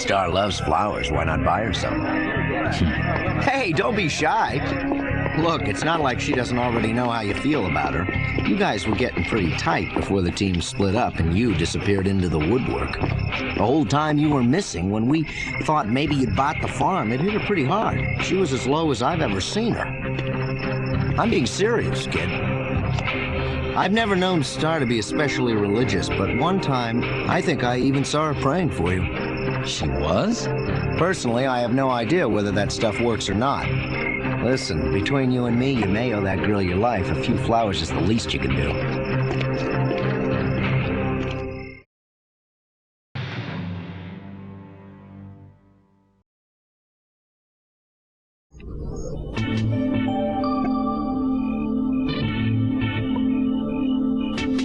Star loves flowers. Why not buy her some? Hey, don't be shy. Look, it's not like she doesn't already know how you feel about her. You guys were getting pretty tight before the team split up and you disappeared into the woodwork. The whole time you were missing, when we thought maybe you'd bought the farm, it hit her pretty hard. She was as low as I've ever seen her. I'm being serious, kid. I've never known Star to be especially religious, but one time, I think I even saw her praying for you. She was? Personally, I have no idea whether that stuff works or not. Listen, between you and me, you may owe that girl your life. A few flowers is the least you can do.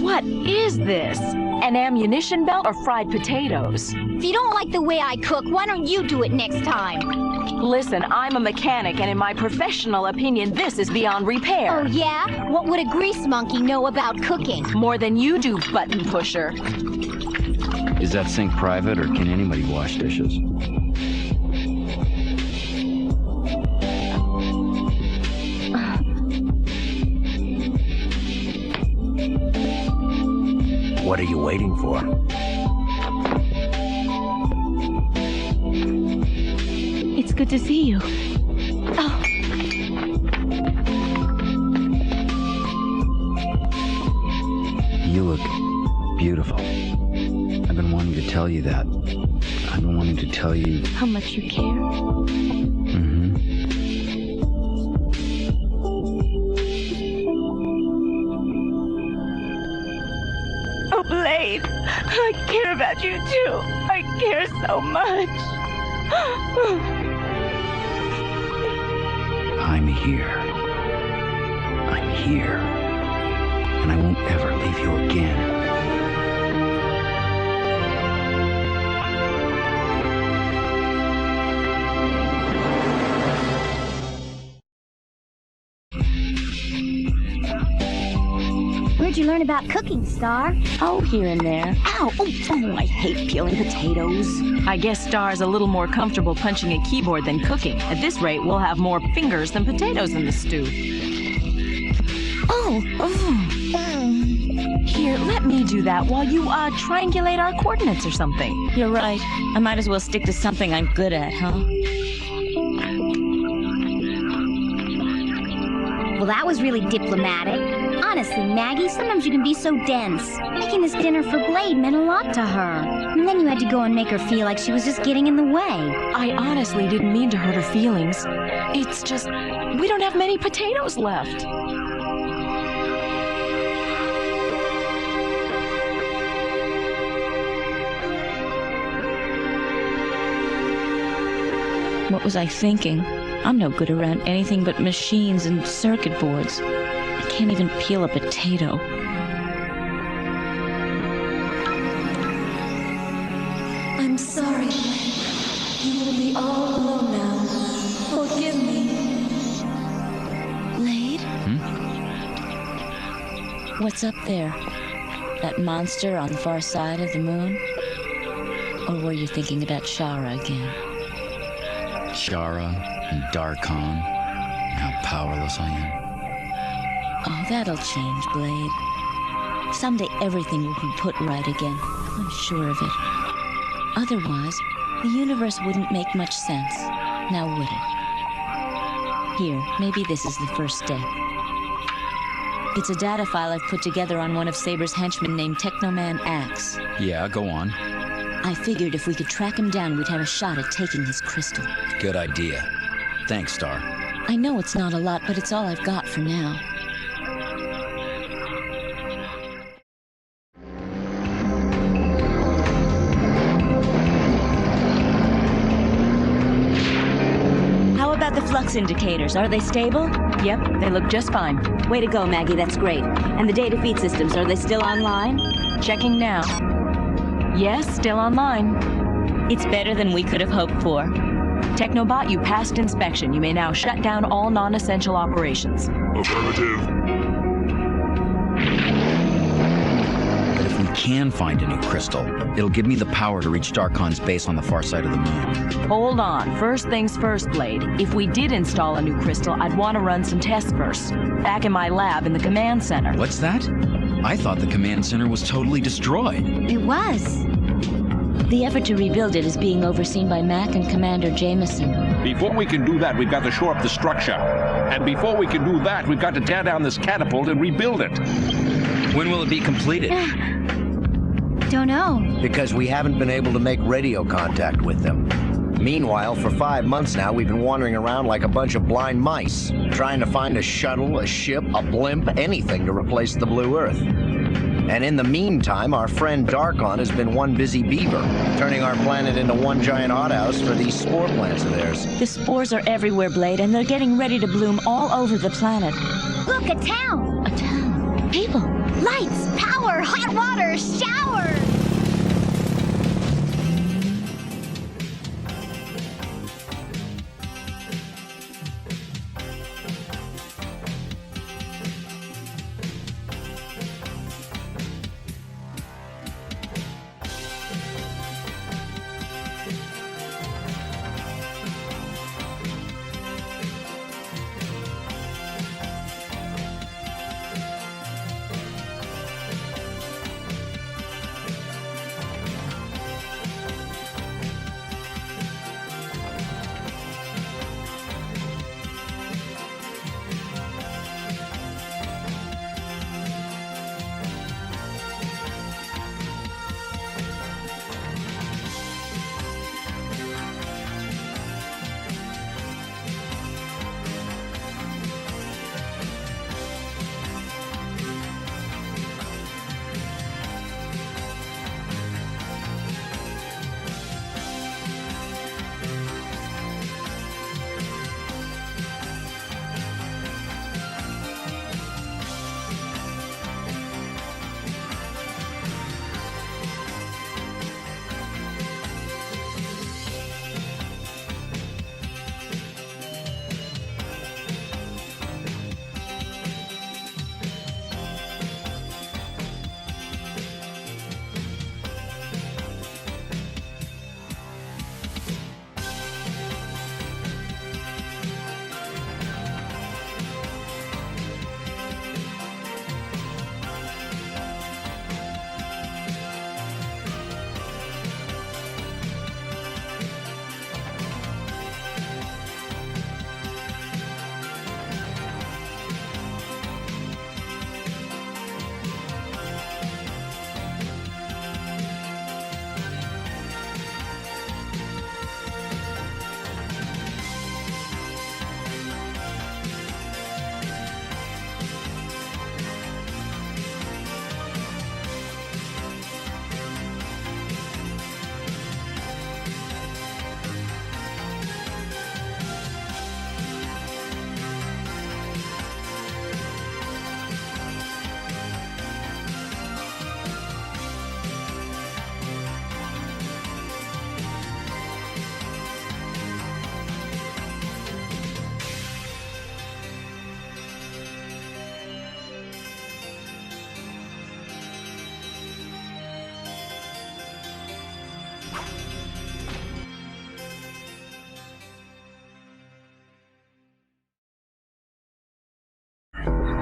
What is this? An ammunition belt or fried potatoes? If you don't like the way I cook, why don't you do it next time? Listen, I'm a mechanic, and in my professional opinion, this is beyond repair. Oh, yeah? What would a grease monkey know about cooking? More than you do, button pusher. Is that sink private, or can anybody wash dishes? What are you waiting for? It's good to see you. Oh. You look beautiful. I've been wanting to tell you that. I've been wanting to tell you... How much you care. Mm-hmm. Oh, Blade, I care about you too. I care so much. I'm here. I'm here. And I won't ever leave you again. Where'd you learn about cooking, Star? Oh, here and there. Ow! Oh, I hate peeling potatoes. I guess Star's a little more comfortable punching a keyboard than cooking. At this rate, we'll have more fingers than potatoes in the stew. Oh. Here, let me do that while you, triangulate our coordinates or something. You're right. I might as well stick to something I'm good at, huh? Well, that was really diplomatic. Honestly, Maggie, sometimes you can be so dense. Making this dinner for Blade meant a lot to her. And then you had to go and make her feel like she was just getting in the way. I honestly didn't mean to hurt her feelings. It's just, we don't have many potatoes left. What was I thinking? I'm no good around anything but machines and circuit boards. I can't even peel a potato. I'm sorry, Blade. You will be all alone now. Forgive me. Blade? What's up there? That monster on the far side of the moon? Or were you thinking about Shara again? Shara and Darkon, how powerless I am. Oh, that'll change, Blade. Someday everything will be put right again. I'm sure of it. Otherwise, the universe wouldn't make much sense. Now would it? Here, maybe this is the first step. It's a data file I've put together on one of Sabre's henchmen named Teknoman Axe. Yeah, go on. I figured if we could track him down, we'd have a shot at taking his crystal. Good idea. Thanks, Star. I know it's not a lot, but it's all I've got for now. How about the flux indicators? Are they stable? Yep, they look just fine. Way to go, Maggie, that's great. And the data feed systems, are they still online? Checking now. Yes, still online. It's better than we could have hoped for. Technobot, you passed inspection. You may now shut down all non-essential operations. Affirmative. But if we can find a new crystal, it'll give me the power to reach Darkon's base on the far side of the moon. Hold on. First things first, Blade. If we did install a new crystal, I'd want to run some tests first. Back in my lab in the command center. What's that? I thought the command center was totally destroyed. It was. The effort to rebuild it is being overseen by Mac and Commander Jameson. Before we can do that, we've got to shore up the structure. And before we can do that, we've got to tear down this catapult and rebuild it. When will it be completed? Don't know. Because we haven't been able to make radio contact with them. Meanwhile, for 5 months now, we've been wandering around like a bunch of blind mice, trying to find a shuttle, a ship, a blimp, anything to replace the Blue Earth. And in the meantime, our friend Darkon has been one busy beaver, turning our planet into one giant hothouse for these spore plants of theirs. The spores are everywhere, Blade, and they're getting ready to bloom all over the planet. Look, a town. A town. People. Lights, power, hot water, shower.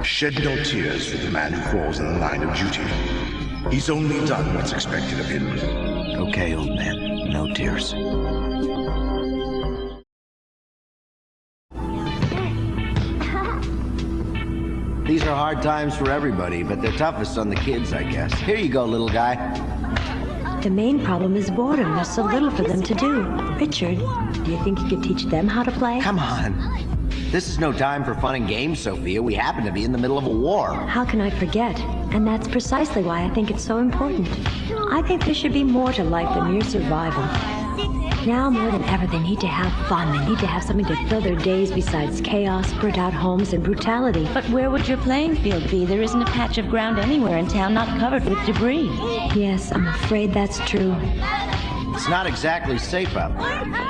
Shed no tears for the man who falls in the line of duty. He's only done what's expected of him. Okay, old man. No tears. These are hard times for everybody, but they're toughest on the kids, I guess. Here you go, little guy. The main problem is boredom. There's so little for them to do. Richard, do you think you could teach them how to play? Come on. This is no time for fun and games, Sophia. We happen to be in the middle of a war. How can I forget? And that's precisely why I think it's so important. I think there should be more to life than mere survival. Now more than ever, they need to have fun. They need to have something to fill their days besides chaos, burnt-out homes, and brutality. But where would your playing field be? There isn't a patch of ground anywhere in town not covered with debris. Yes, I'm afraid that's true. It's not exactly safe out there.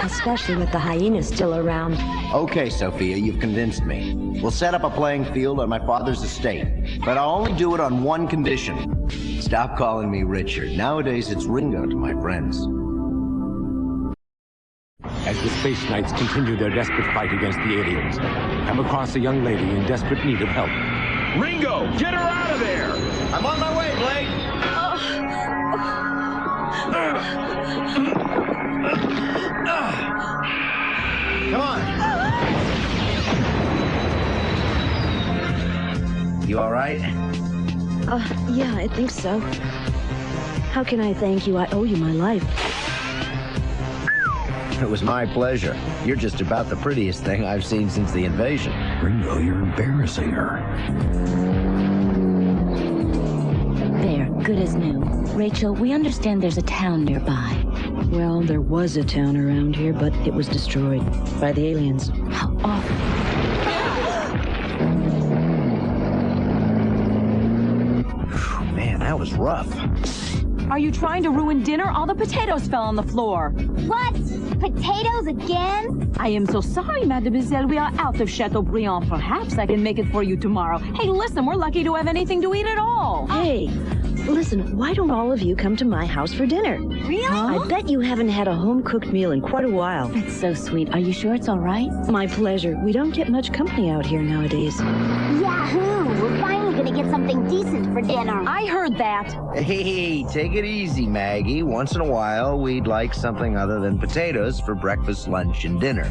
Especially with the hyenas still around. Okay, Sophia, you've convinced me. We'll set up a playing field on my father's estate, but I'll only do it on one condition. Stop calling me Richard. Nowadays, it's Ringo to my friends. As the Space Knights continue their desperate fight against the aliens, come across a young lady in desperate need of help. Ringo, get her out of there! I'm on my way, Blake! Come on! You all right? Yeah, I think so. How can I thank you? I owe you my life. It was my pleasure. You're just about the prettiest thing I've seen since the invasion. Ringo, you're embarrassing her. There, good as new. Rachel, we understand there's a town nearby. Well, there was a town around here, but it was destroyed by the aliens. How awful. Man, that was rough. Are you trying to ruin dinner? All the potatoes fell on the floor. What? Potatoes again? I am so sorry, mademoiselle. We are out of Chateaubriand. Perhaps I can make it for you tomorrow. Hey, listen, we're lucky to have anything to eat at all. Hey, listen, why don't all of you come to my house for dinner? Really? I bet you haven't had a home-cooked meal in quite a while. That's so sweet. Are you sure it's all right? My pleasure. We don't get much company out here nowadays. Yahoo! We're finally gonna get something decent for dinner. I heard that. Hey, take it easy, Maggie. Once in a while, we'd like something other than potatoes for breakfast, lunch, and dinner.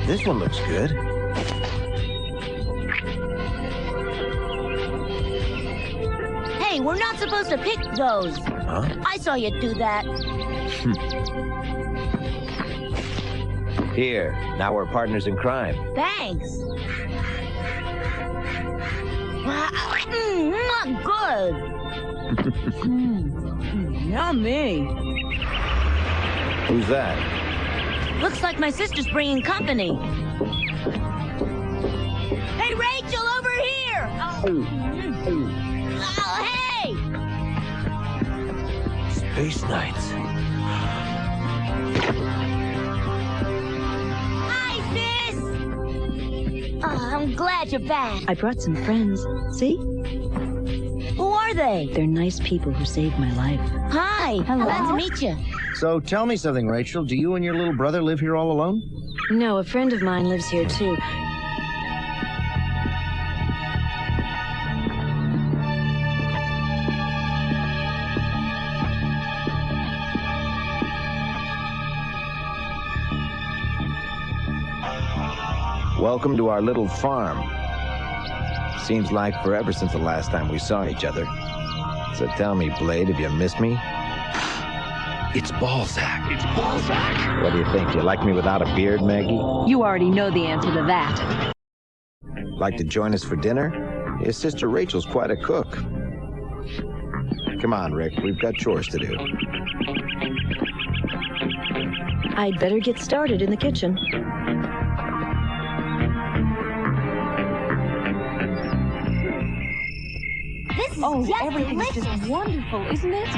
This one looks good. Hey, we're not supposed to pick those. Huh? I saw you do that. Here, now we're partners in crime. Thanks. Wow, not good. Yummy. Who's that? Looks like my sister's bringing company. Hey, Rachel, over here! Oh, hey! Space Knights. Hi, sis! Oh, I'm glad you're back. I brought some friends. See? Who are they? They're nice people who saved my life. Hi, glad to meet you. So tell me something, Rachel. Do you and your little brother live here all alone? No, a friend of mine lives here too. Welcome to our little farm. Seems like forever since the last time we saw each other. So tell me, Blade, have you missed me? It's Balzac. It's Balzac! What do you think? You like me without a beard, Maggie? You already know the answer to that. Like to join us for dinner? His sister Rachel's quite a cook. Come on, Rick. We've got chores to do. I'd better get started in the kitchen. This is Oh, just everything's delicious. just wonderful, isn't it?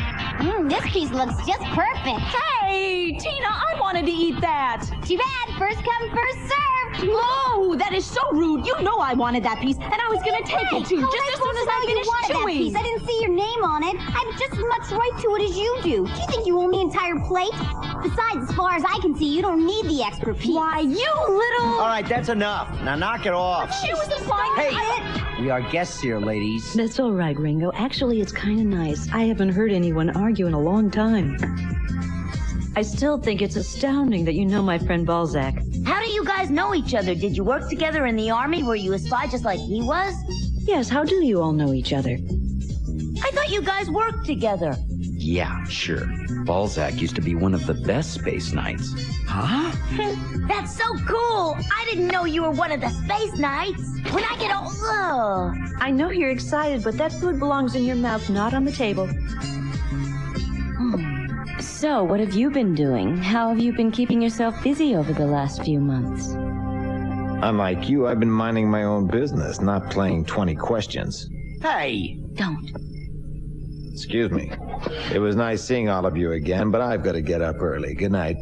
This piece looks just perfect. Hey, Tina, I wanted to eat that. Too bad. First come, first served. Oh, that is so rude. You know I wanted that piece, and I was going to take it too, just as soon as I you wanted finished that piece? chewing. I didn't see your name on it. I have just as much right to it as you do. Do you think you own the entire plate? Besides, as far as I can see, you don't need the extra piece. Why, you little... All right, that's enough. Now knock it off. She was implying Hey, we are guests here, ladies. That's all right, Ringo. Actually, it's kind of nice. I haven't heard anyone argue in a long time. I still think it's astounding that you know my friend Balzac. How do you guys know each other? Did you work together in the army? Were you a spy just like he was? Yes, how do you all know each other? I thought you guys worked together. Yeah, sure. Balzac used to be one of the best Space Knights. Huh? That's so cool! I didn't know you were one of the Space Knights. When I get old... I know you're excited, but that food belongs in your mouth, not on the table. So, what have you been doing? How have you been keeping yourself busy over the last few months? Unlike you, I've been minding my own business, not playing 20 questions. Hey! Don't. Excuse me. It was nice seeing all of you again, but I've got to get up early. Good night.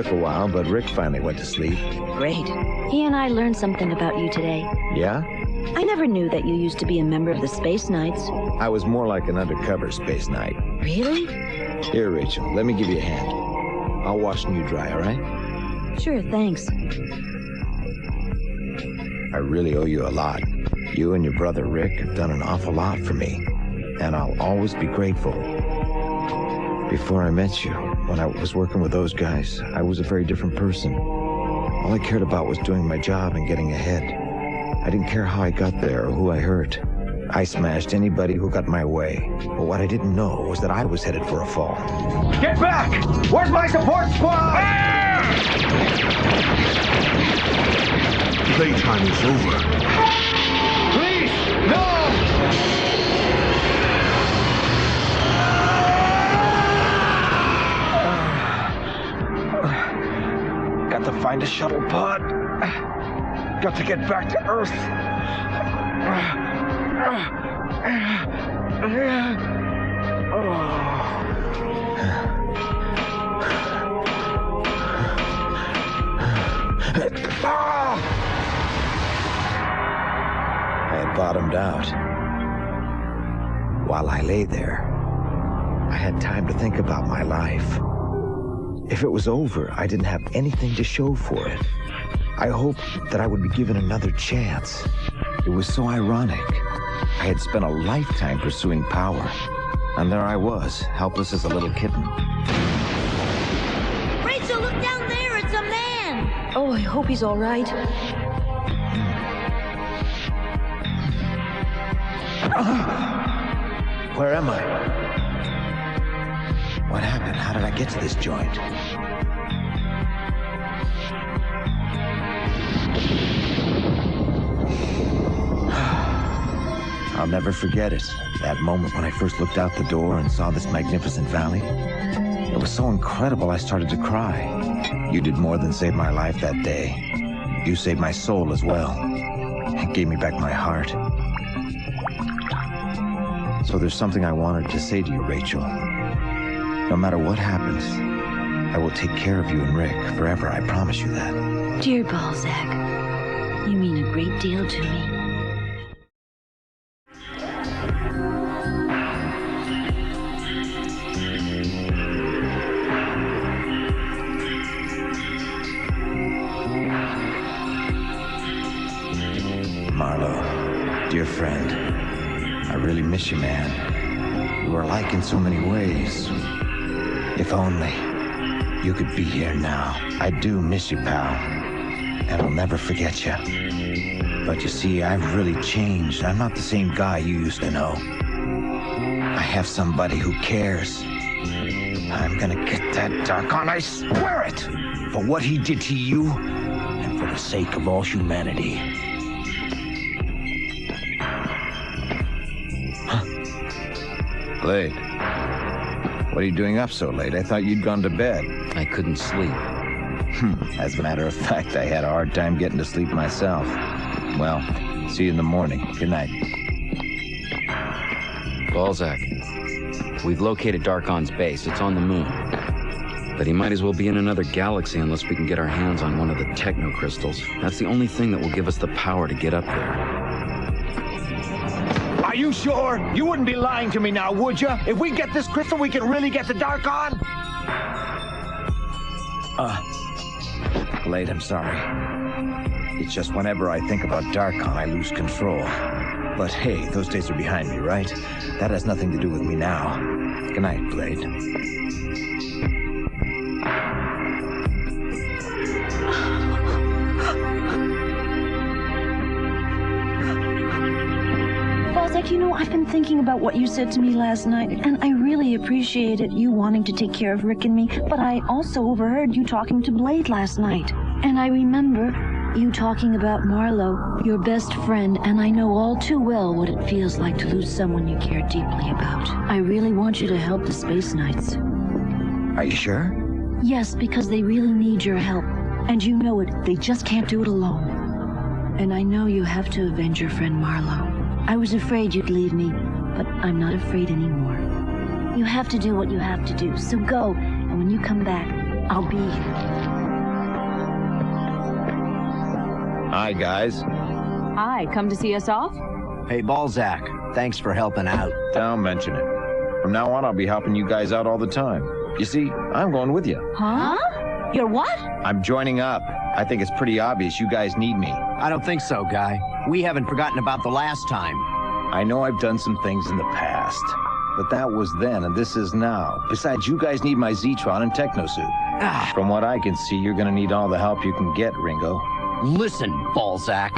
took a while, but Rick finally went to sleep. Great. He and I learned something about you today. Yeah? I never knew that you used to be a member of the Space Knights. I was more like an undercover Space Knight. Really? Here, Rachel, let me give you a hand. I'll wash and you dry, all right? Sure, thanks. I really owe you a lot. You and your brother Rick have done an awful lot for me, and I'll always be grateful. Before I met you, when I was working with those guys, I was a very different person. All I cared about was doing my job and getting ahead. I didn't care how I got there or who I hurt. I smashed anybody who got my way. But what I didn't know was that I was headed for a fall. Get back! Where's my support squad? Playtime is over. Please, no! Got to find a shuttle pod. Got to get back to Earth. I had bottomed out. While I lay there, I had time to think about my life. If it was over, I didn't have anything to show for it. I hoped that I would be given another chance. It was so ironic. I had spent a lifetime pursuing power, and there I was, helpless as a little kitten. Rachel, look down there! It's a man! Oh, I hope he's all right. Where am I? What happened? How did I get to this joint? I'll never forget it. That moment when I first looked out the door and saw this magnificent valley. It was so incredible I started to cry. You did more than save my life that day. You saved my soul as well. It gave me back my heart. So there's something I wanted to say to you, Rachel. No matter what happens, I will take care of you and Rick forever. I promise you that. Dear Balzac, you mean a great deal to me. Marlo, dear friend, I really miss you, man. You are alike in so many ways. If only you could be here now. I do miss you, pal, and I'll never forget you. But you see, I've really changed. I'm not the same guy you used to know. I have somebody who cares. I'm gonna get that Darkon, I swear it! For what he did to you, and for the sake of all humanity. Blade, what are you doing up so late? I thought you'd gone to bed. I couldn't sleep. As a matter of fact, I had a hard time getting to sleep myself. Well, see you in the morning. Good night. Balzac, we've located Darkon's base. It's on the moon. But he might as well be in another galaxy unless we can get our hands on one of the techno crystals. That's the only thing that will give us the power to get up there. Are you sure? You wouldn't be lying to me now, would you? If we get this crystal, we can really get to Darkon? Blade, I'm sorry. It's just whenever I think about Darkon, I lose control. But hey, those days are behind me, right? That has nothing to do with me now. Good night, Blade. Balzac, you know, I've been thinking about what you said to me last night, and I really appreciated you wanting to take care of Rick and me, but I also overheard you talking to Blade last night. And I remember you talking about Marlo, your best friend, and I know all too well what it feels like to lose someone you care deeply about. I really want you to help the Space Knights. Are you sure? Yes, because they really need your help. And you know it, they just can't do it alone. And I know you have to avenge your friend Marlo. I was afraid you'd leave me, but I'm not afraid anymore. You have to do what you have to do, so go, and when you come back, I'll be. Hi, guys. Hi, come to see us off? Hey, Balzac, thanks for helping out. Don't mention it. From now on, I'll be helping you guys out all the time. You see, I'm going with you. Huh? You're what? I'm joining up. I think it's pretty obvious you guys need me. I don't think so, Guy. We haven't forgotten about the last time. I know I've done some things in the past, but that was then and this is now. Besides, you guys need my Zetron and Technosuit. From what I can see, you're gonna need all the help you can get, Ringo. Listen, Balzac.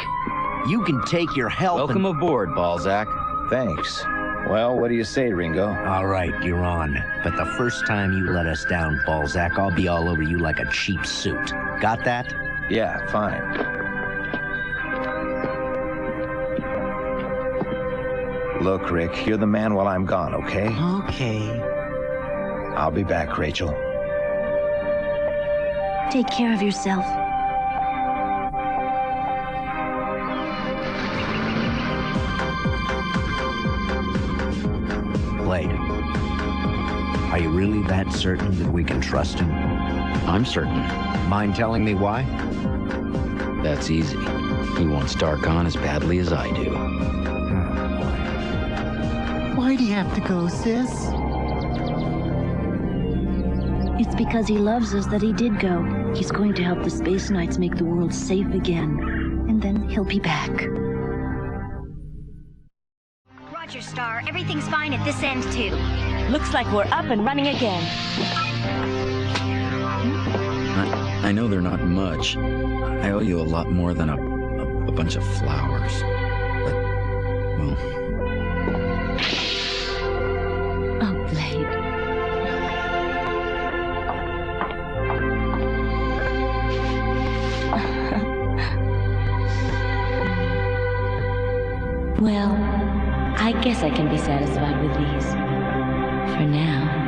You can take your help. Welcome aboard, Balzac. Thanks. Well, what do you say, Ringo? All right, you're on. But the first time you let us down, Balzac, I'll be all over you like a cheap suit. Got that? Yeah, fine. Look, Rick, you're the man while I'm gone, okay? Okay. I'll be back, Rachel. Take care of yourself. Blade, are you really that certain that we can trust him? I'm certain. Mind telling me why? That's easy. He wants Darkon as badly as I do. Why'd he have to go, sis? It's because he loves us that he did go. He's going to help the Space Knights make the world safe again. And then he'll be back. Roger, Star. Everything's fine at this end, too. Looks like we're up and running again. I know they're not much. I owe you a lot more than a bunch of flowers. But, well... Oh, Blade. Well, I guess I can be satisfied with these. For now.